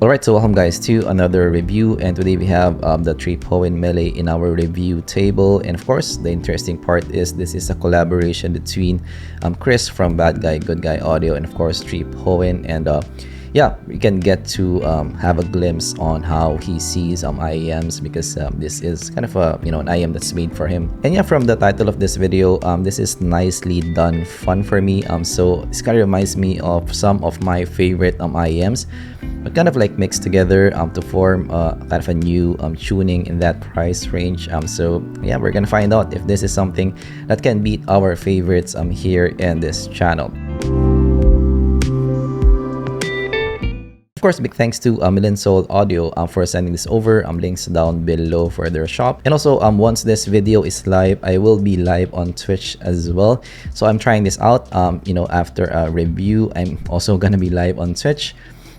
Alright, so welcome guys to another review, and today we have the Tripowin Mele in our review table. And of course, the interesting part is this is a collaboration between Chris from Bad Guy Good Guy Audio and of course Tripowin. And yeah, we can get to have a glimpse on how he sees IEMs, because this is kind of a an IEM that's made for him. And yeah, from the title of this video, this is nicely done fun for me. So this kind of reminds me of some of my favorite IEMs, but kind of like mixed together to form kind of a new tuning in that price range. So yeah, we're gonna find out if this is something that can beat our favorites here in this channel. Of course, big thanks to Million Soul Audio for sending this over. Links down below for their shop. And also, once this video is live, I will be live on Twitch as well. So I'm trying this out. After a review, I'm also gonna be live on Twitch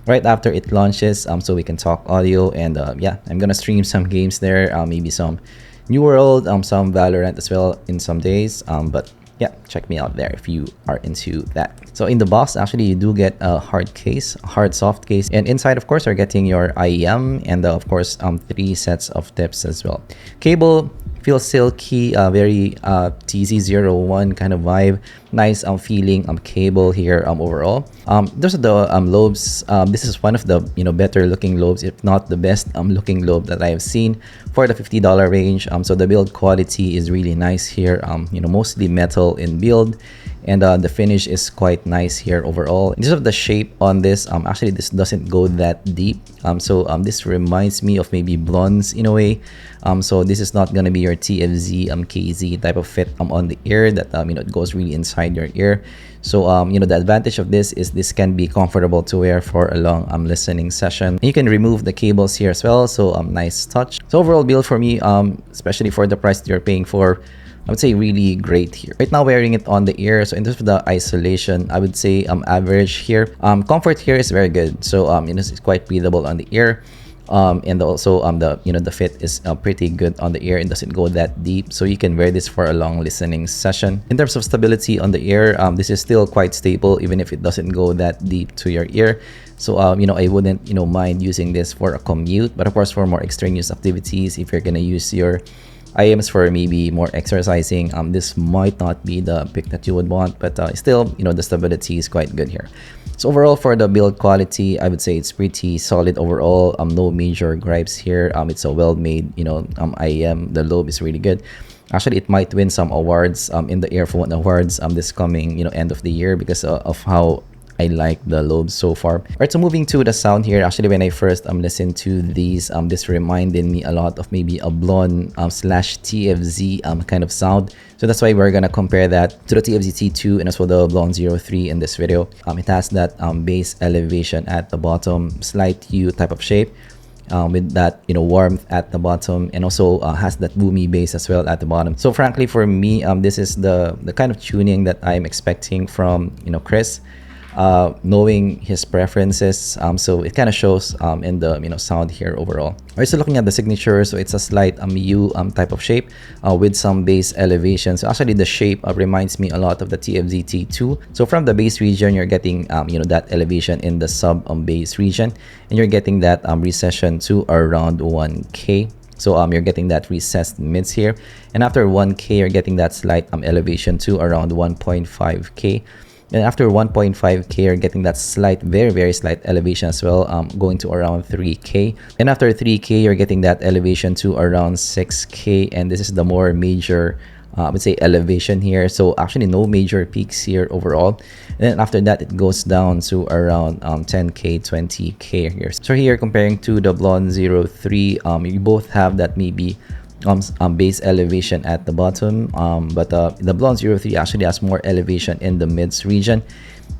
right after it launches, so we can talk audio. And yeah, I'm gonna stream some games there, maybe some New World, some Valorant as well in some days. But yeah, check me out there if you are into that. So in the box, actually, you do get a hard case, hard soft case, and inside, of course, are getting your IEM and of course 3 sets of tips as well. Cable feels silky, very TC01 kind of vibe. Nice feeling cable here overall. Those are the lobes. This is one of the better looking lobes, if not the best looking lobe that I have seen for the $50 range. So the build quality is really nice here. Mostly metal in build, and the finish is quite nice here overall. In terms of the shape on this, actually this doesn't go that deep. So this reminds me of maybe Blon's in a way. So this is not gonna be your TFZ KZ type of fit on the ear that it goes really inside your ear. So the advantage of this is this can be comfortable to wear for a long listening session. You can remove the cables here as well, so nice touch. So overall build for me, especially for the price that you're paying for, I would say really great here. Right now, wearing it on the ear. So in terms of the isolation, I would say average here. Comfort here is very good. So it's quite breathable on the ear. And also the fit is pretty good on the ear. It doesn't go that deep, so you can wear this for a long listening session. In terms of stability on the ear, this is still quite stable even if it doesn't go that deep to your ear. So I wouldn't mind using this for a commute, but of course for more extraneous activities, if you're gonna use your IEMs for maybe more exercising, this might not be the pick that you would want, but still the stability is quite good here. So overall, for the build quality, I would say it's pretty solid overall. No major gripes here. It's a well-made IEM. The lobe is really good. Actually, it might win some awards in the EARPHONE awards this coming end of the year, because of how I like the lobes so far. Alright, so moving to the sound here. Actually, when I first listened to these, this reminded me a lot of maybe a Blon slash TFZ kind of sound. So that's why we're gonna compare that to the TFZ T2 and as well the Blon 03 in this video. It has that bass elevation at the bottom, slight U type of shape. With that warmth at the bottom, and also has that boomy bass as well at the bottom. So frankly, for me, this is the kind of tuning that I'm expecting from Chris. Knowing his preferences, so it kind of shows in the sound here overall. Alright, so looking at the signature, so it's a slight U type of shape with some bass elevation. So actually the shape reminds me a lot of the TFZ T2. So from the bass region, you're getting that elevation in the sub bass region, and you're getting that recession to around 1K. So you're getting that recessed mids here, and after 1K, you're getting that slight elevation to around 1.5K. And after 1.5K, you're getting that slight, very, very slight elevation as well, going to around 3K. And after 3K, you're getting that elevation to around 6K. And this is the more major, I would say, elevation here. So actually no major peaks here overall. And then after that, it goes down to around 10K, 20K here. So here, comparing to the Blon 03, you both have that maybe base elevation at the bottom, but the Blon 03 actually has more elevation in the mids region,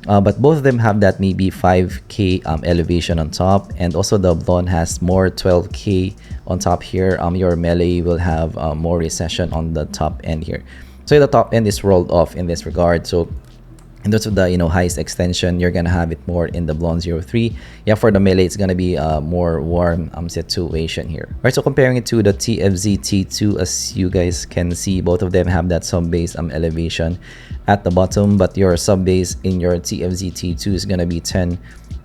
but both of them have that maybe 5K elevation on top, and also the Blon has more 12K on top here. Your Mele will have more recession on the top end here, so the top end is rolled off in this regard. So in terms of the highest extension, you're gonna have it more in the Blon 03. Yeah, for the Mele, it's gonna be a more warm situation here. All right, so comparing it to the TFZ T2, as you guys can see, both of them have that sub bass elevation at the bottom, but your sub bass in your TFZ T2 is gonna be 10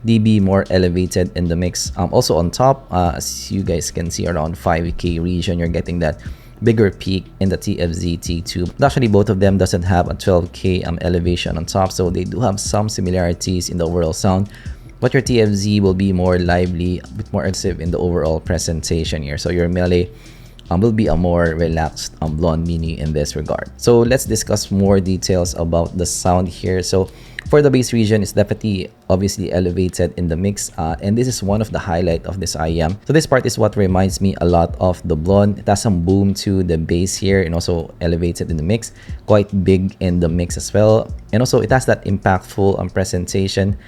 dB more elevated in the mix. Also on top, as you guys can see, around 5K region, you're getting that bigger peak in the TFZ T2. But actually, both of them doesn't have a 12K elevation on top, so they do have some similarities in the overall sound. But your TFZ will be more lively, a bit more aggressive in the overall presentation here. So your Mele will be a more relaxed Blon Mini in this regard. So let's discuss more details about the sound here. So for the bass region, it's definitely obviously elevated in the mix, and this is one of the highlight of this IEM. So this part is what reminds me a lot of the Blon. It has some boom to the bass here and also elevated in the mix, quite big in the mix as well. And also it has that impactful presentation,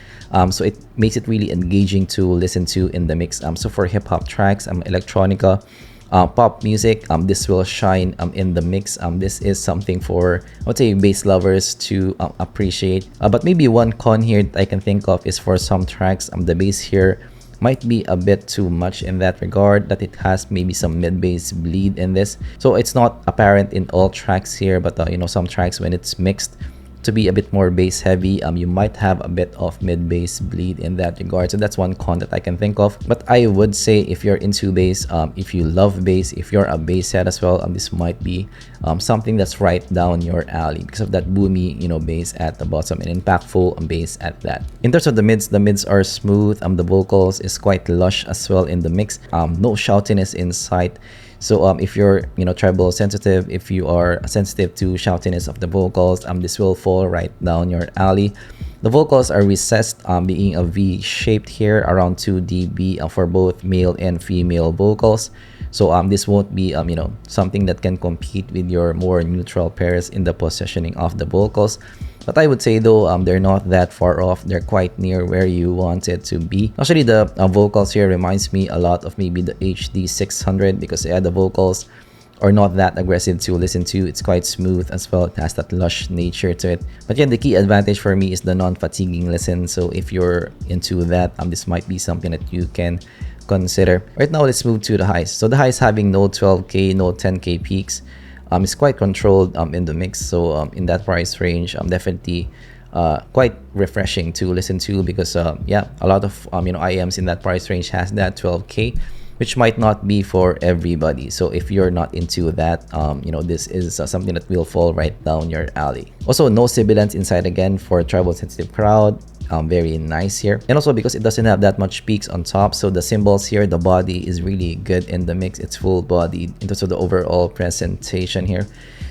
so it makes it really engaging to listen to in the mix. So for hip-hop tracks, electronica, pop music, this will shine in the mix. This is something for, I would say, bass lovers to appreciate. But maybe one con here that I can think of is for some tracks, the bass here might be a bit too much in that regard, that it has maybe some mid-bass bleed in this. So it's not apparent in all tracks here, but you know, some tracks when it's mixed to be a bit more bass heavy, you might have a bit of mid-bass bleed in that regard. So that's one con that I can think of. But I would say if you're into bass, if you love bass, if you're a bass head as well, this might be something that's right down your alley because of that boomy, you know, bass at the bottom and impactful bass at that. In terms of the mids are smooth. The vocals is quite lush as well in the mix. No shoutiness in sight. So if you're, you know, treble sensitive, if you are sensitive to shoutiness of the vocals, this will fall right down your alley. The vocals are recessed, being a V shaped here, around 2 dB for both male and female vocals. So this won't be you know, something that can compete with your more neutral pairs in the positioning of the vocals. But I would say though, they're not that far off. They're quite near where you want it to be. Actually, the vocals here reminds me a lot of maybe the HD600 because the vocals are not that aggressive to listen to. It's quite smooth as well. It has that lush nature to it. But yeah, the key advantage for me is the non-fatiguing listen. So if you're into that, this might be something that you can consider. Right now, let's move to the highs. So the highs having no 12K, no 10K peaks. It's quite controlled in the mix. So in that price range, definitely quite refreshing to listen to because yeah, a lot of you know, IEMs in that price range has that 12K, which might not be for everybody. So if you're not into that, you know, this is something that will fall right down your alley. Also, no sibilance inside again for a treble sensitive crowd. Very nice here. And also because it doesn't have that much peaks on top, so the cymbals here, the body is really good in the mix. It's full bodied in terms of the overall presentation here.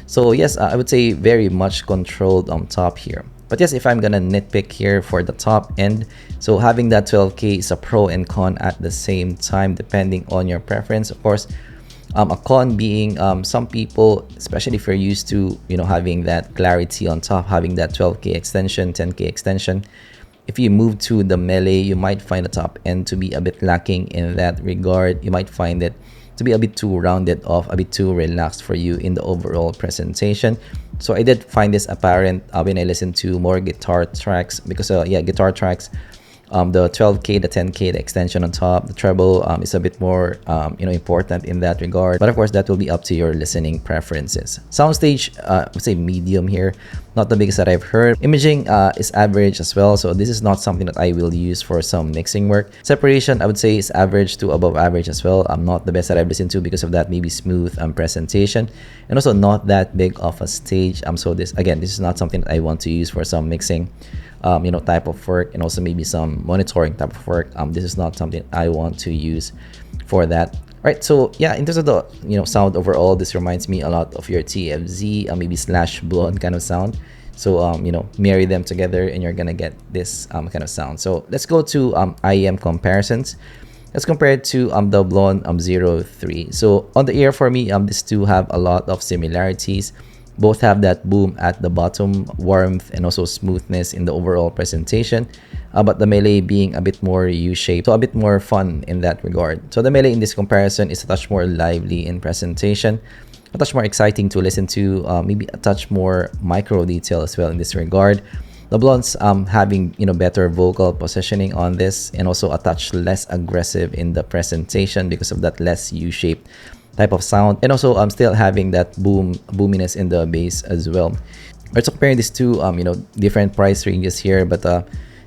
So yes, I would say very much controlled on top here. But yes, if I'm gonna nitpick here for the top end, so having that 12K is a pro and con at the same time, depending on your preference. Of course, a con being some people, especially if you're used to, you know, having that clarity on top, having that 12K extension, 10K extension, if you move to the Mele, you might find the top end to be a bit lacking in that regard. You might find it to be a bit too rounded off, a bit too relaxed for you in the overall presentation. So I did find this apparent when I listened to more guitar tracks because yeah, guitar tracks, the 12K, the 10K, the extension on top, the treble is a bit more you know, important in that regard. But of course, that will be up to your listening preferences. Soundstage, I would say medium here, not the biggest that I've heard. Imaging is average as well, so this is not something that I will use for some mixing work. Separation, I would say, is average to above average as well. Not the best that I've listened to because of that maybe smooth presentation, and also not that big of a stage. So this, again, this is not something that I want to use for some mixing you know, type of work, and also maybe some monitoring type of work. This is not something I want to use for that. Right, so yeah, in terms of the, you know, sound overall, this reminds me a lot of your TFZ, maybe slash Blon kind of sound. So you know, marry them together and you're gonna get this kind of sound. So let's go to IEM comparisons. Let's compare it to the Blon 03. So on the ear for me, these two have a lot of similarities. Both have that boom at the bottom, warmth, and also smoothness in the overall presentation. But the Mele being a bit more U-shaped, so a bit more fun in that regard. So the Mele in this comparison is a touch more lively in presentation, a touch more exciting to listen to, maybe a touch more micro detail as well in this regard. The Blon's having, you know, better vocal positioning on this, and also a touch less aggressive in the presentation because of that less U-shaped type of sound, and also I'm still having that boominess in the bass as well. Right, so comparing these two, you know, different price ranges here, but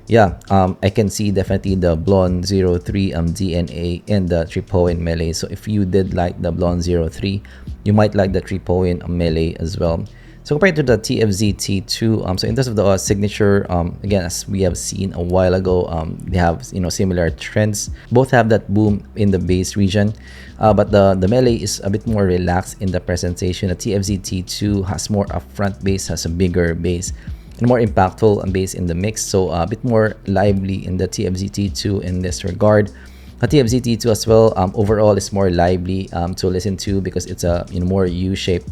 yeah, I can see definitely the Blon 03 DNA in the Tripowin Mele. So if you did like the Blon 03, you might like the Tripowin Mele as well. So compared to the TFZ T2, so in terms of the signature, again, as we have seen a while ago, they have similar trends. Both have that boom in the bass region, but the Mele is a bit more relaxed in the presentation. The TFZ T2 has more upfront bass, has a bigger bass, and more impactful bass in the mix. So a bit more lively in the TFZ T2 in this regard. The TFZ T2 as well, overall is more lively to listen to because it's a more U-shaped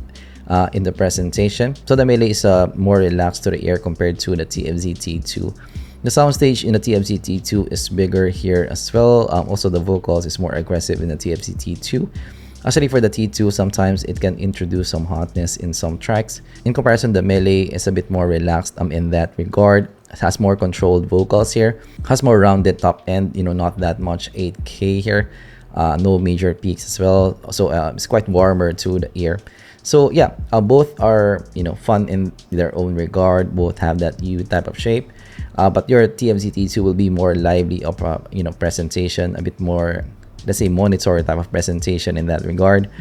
in the presentation. So the Mele is more relaxed to the ear compared to the TFZ T2. The soundstage in the TFZ T2 is bigger here as well. Also, the vocals is more aggressive in the TFZ T2. Actually, for the T2, sometimes it can introduce some hotness in some tracks. In comparison, the Mele is a bit more relaxed in that regard. It has more controlled vocals here. Has more rounded top end, not that much 8K here. No major peaks as well. So it's quite warmer to the ear. So yeah, both are fun in their own regard. Both have that U type of shape, but your TFZ T2 will be more lively of presentation, a bit more, let's say, monitor type of presentation in that regard.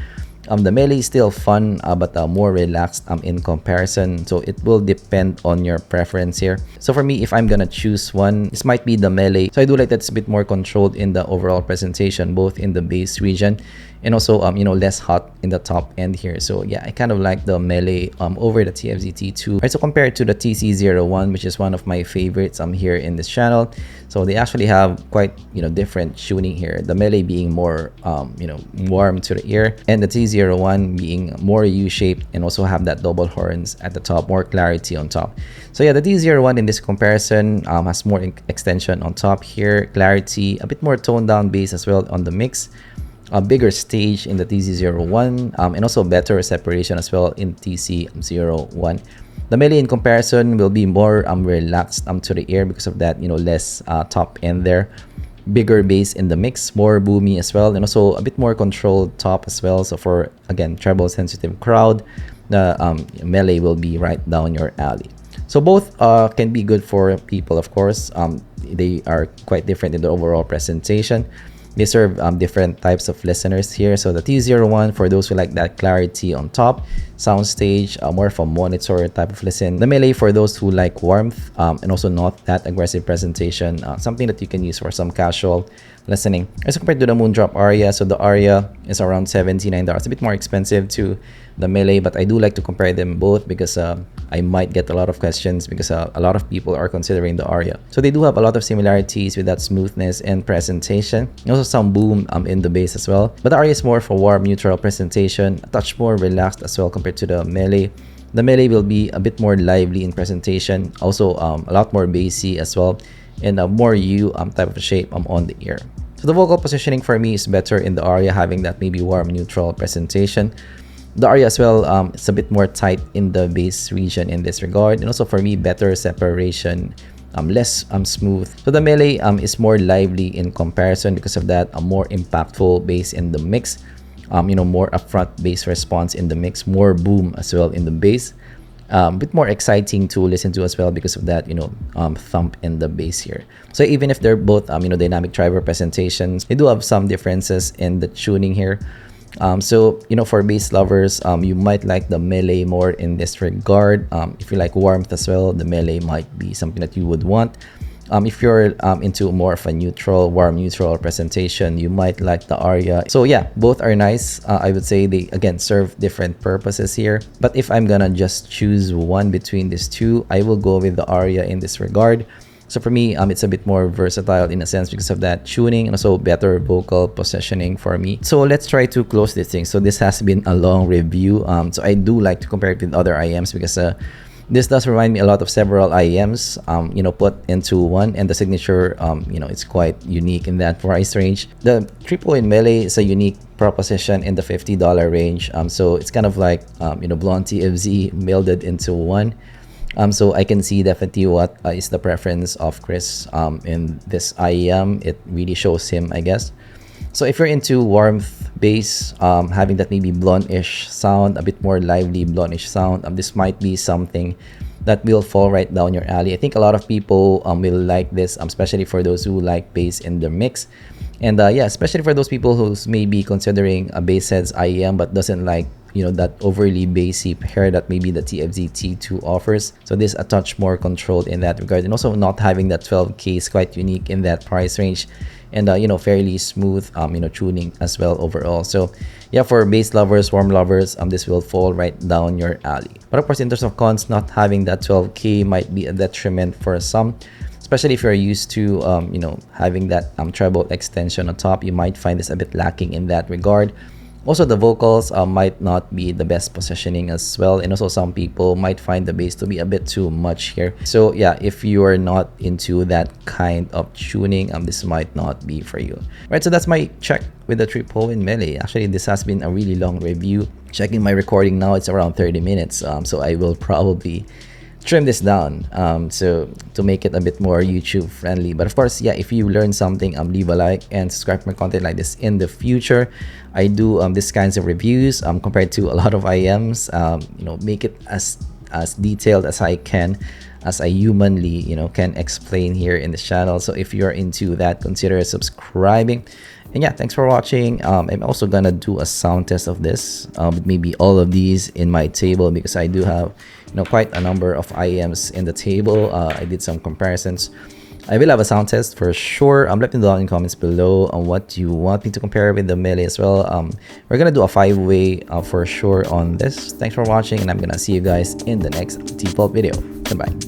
The Mele is still fun, but more relaxed in comparison. So it will depend on your preference here. So for me, if I'm gonna choose one, this might be the Mele. So I do like that it's a bit more controlled in the overall presentation, both in the bass region and also less hot in the top end here. So yeah, I kind of like the Mele over the TFZ T2. Right, so compared to the TC01, which is one of my favorites here in this channel. So they actually have quite different tuning here. The Mele being more warm to the ear, and the T01 being more U-shaped and also have that double horns at the top, more clarity on top. So yeah, the T01 in this comparison has more extension on top here, clarity, a bit more toned down bass as well on the mix. A bigger stage in the TC01 and also better separation as well in TC01. The Mele in comparison will be more relaxed to the ear because of that less top end there. Bigger bass in the mix, more boomy as well, and also a bit more controlled top as well. So for, again, treble sensitive crowd, the Mele will be right down your alley. So both can be good for people, of course. They are quite different in the overall presentation. They serve different types of listeners here. So the T01 for those who like that clarity on top, soundstage, more of a monitor type of listen. The Mele for those who like warmth and also not that aggressive presentation, something that you can use for some casual listening. As compared to the Moondrop Aria, so the Aria is around $79, a bit more expensive to the Mele, but I do like to compare them both because I might get a lot of questions because a lot of people are considering the Aria. So they do have a lot of similarities with that smoothness and presentation. Also some boom in the bass as well. But the Aria is more for warm, neutral presentation, a touch more relaxed as well compared to the Mele. The Mele will be a bit more lively in presentation, also a lot more bassy as well, and a more U type of shape on the ear. So the vocal positioning for me is better in the Aria, having that maybe warm, neutral presentation. The Aria as well, it's a bit more tight in the bass region in this regard, and also for me, better separation, less smooth. So the Mele is more lively in comparison because of that, a more impactful bass in the mix, more upfront bass response in the mix, more boom as well in the bass. A bit more exciting to listen to as well because of that thump in the bass here. So even if they're both dynamic driver presentations, they do have some differences in the tuning here. So for bass lovers, you might like the Mele more in this regard. If you like warmth as well, the Mele might be something that you would want. If you're into more of a neutral, warm, neutral presentation, you might like the Aria. So yeah, both are nice. I would say they, again, serve different purposes here. But if I'm gonna just choose one between these two, I will go with the Aria in this regard. So for me, it's a bit more versatile in a sense because of that tuning and also better vocal positioning for me. So let's try to close this thing. So this has been a long review. So I do like to compare it with other IEMs because this does remind me a lot of several IEMs, put into one, and the signature, it's quite unique in that price range. The Tripowin Mele is a unique proposition in the $50 range. So it's kind of like, Blon TFZ melded into one. So I can see definitely what is the preference of Chris in this IEM. It really shows him, I guess. So if you're into warmth bass, having that maybe blonde-ish sound, a bit more lively blonde-ish sound, this might be something that will fall right down your alley. I think a lot of people will like this, especially for those who like bass in the mix. And yeah, especially for those people who's maybe considering a bass heads IEM but doesn't like, you know, that overly bassy pair that maybe the TFZ T2 offers. So this a touch more controlled in that regard, and also not having that 12K is quite unique in that price range, and you know, fairly smooth you know, tuning as well overall. So yeah, for bass lovers, warm lovers, this will fall right down your alley. But of course, in terms of cons, not having that 12K might be a detriment for some, especially if you're used to you know, having that treble extension on top. You might find this a bit lacking in that regard. Also, the vocals might not be the best positioning as well, and also some people might find the bass to be a bit too much here. So yeah, if you are not into that kind of tuning, this might not be for you. Right, so that's my check with the Tripowin Mele. Actually, this has been a really long review. Checking my recording now, it's around 30 minutes, so I will probably trim this down so to make it a bit more YouTube friendly. But of course, yeah, if you learn something, leave a like and subscribe for more content like this in the future. I do this kinds of reviews compared to a lot of IMs, you know, make it as detailed as I can, as I humanly, you know, can explain here in the channel. So if you're into that, consider subscribing. And yeah, thanks for watching. I'm also gonna do a sound test of this with maybe all of these in my table, because I do have, you know, quite a number of IEMs in the table. I did some comparisons. I will have a sound test for sure. Let me know down in comments below on what you want me to compare with the Mele as well. We're gonna do a 5-way for sure on this. Thanks for watching, and I'm gonna see you guys in the next default video. Goodbye.